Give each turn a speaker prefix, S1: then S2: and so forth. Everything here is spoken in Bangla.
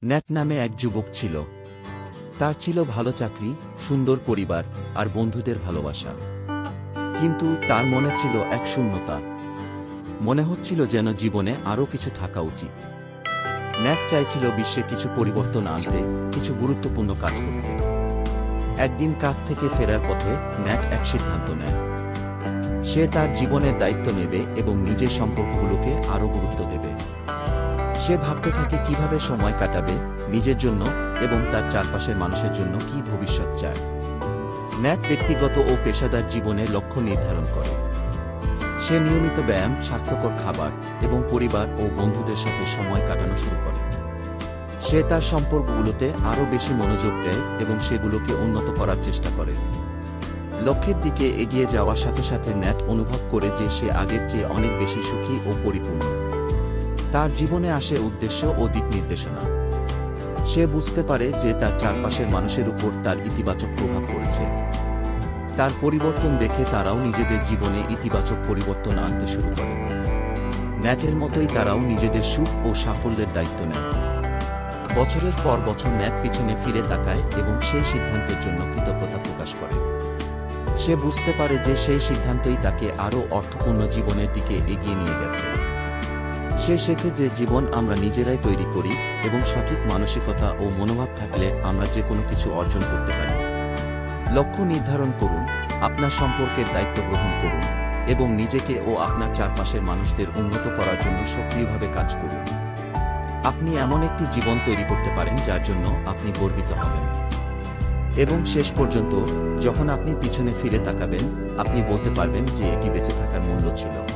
S1: ন্যাট নামে এক যুবক ছিল। তার ছিল ভালো চাকরি, সুন্দর পরিবার আর বন্ধুদের ভালোবাসা। কিন্তু তার মনে ছিল এক শূন্যতা। মনে হচ্ছিল যেন জীবনে আরও কিছু থাকা উচিত। ন্যাট চাইছিল বিশ্বে কিছু পরিবর্তন আনতে, কিছু গুরুত্বপূর্ণ কাজ করতে। একদিন কাজ থেকে ফেরার পথে ন্যাট এক সিদ্ধান্ত নেয়। সে তার জীবনের দায়িত্ব নেবে এবং নিজের সম্পর্কগুলোকে আরও গুরুত্ব দেবে। সে ভাবতে থাকে কিভাবে সময় কাটাবে, নিজের জন্য এবং তার চারপাশের মানুষের জন্য কি ভবিষ্যৎ চায়। ন্যাট ব্যক্তিগত ও পেশাদার জীবনে লক্ষ্য নির্ধারণ করে। সে নিয়মিত ব্যায়াম, স্বাস্থ্যকর খাবার এবং পরিবার ও বন্ধুদের সাথে সময় কাটানো শুরু করে। সে তার সম্পর্কগুলোতে আরও বেশি মনোযোগ দেয় এবং সেগুলোকে উন্নত করার চেষ্টা করে। লক্ষ্যের দিকে এগিয়ে যাওয়ার সাথে সাথে ন্যাট অনুভব করে যে সে আগের চেয়ে অনেক বেশি সুখী ও পরিপূর্ণ। তার জীবনে আসে উদ্দেশ্য ও দিক নির্দেশনা। সে বুঝতে পারে যে তার চারপাশের মানুষের উপর তার ইতিবাচক প্রভাব পড়েছে। তার পরিবর্তন দেখে তারাও নিজেদের জীবনে ইতিবাচক পরিবর্তন আনতে শুরু করে। ন্যাটের মতোই তারাও নিজেদের সুখ ও সাফল্যের দায়িত্ব নেয়। বছরের পর বছর ন্যাট পিছনে ফিরে তাকায় এবং সেই সিদ্ধান্তের জন্য কৃতজ্ঞতা প্রকাশ করে। সে বুঝতে পারে যে সেই সিদ্ধান্তই তাকে আরও অর্থপূর্ণ জীবনের দিকে এগিয়ে নিয়ে গেছে। সে শেখে যে জীবন আমরা নিজেরাই তৈরি করি এবং সঠিক মানসিকতা ও মনোভাব থাকলে আমরা যে কোনো কিছু অর্জন করতে পারি। লক্ষ্য নির্ধারণ করুন, আপনার সম্পর্কের দায়িত্ব গ্রহণ করুন এবং নিজেকে ও আপনার চারপাশের মানুষদের উন্নত করার জন্য সক্রিয়ভাবে কাজ করুন। আপনি এমন একটি জীবন তৈরি করতে পারেন যার জন্য আপনি গর্বিত হবেন। এবং শেষ পর্যন্ত, যখন আপনি পিছনে ফিরে তাকাবেন, আপনি বলতে পারবেন যে এটি বেঁচে থাকার মূল্য ছিল।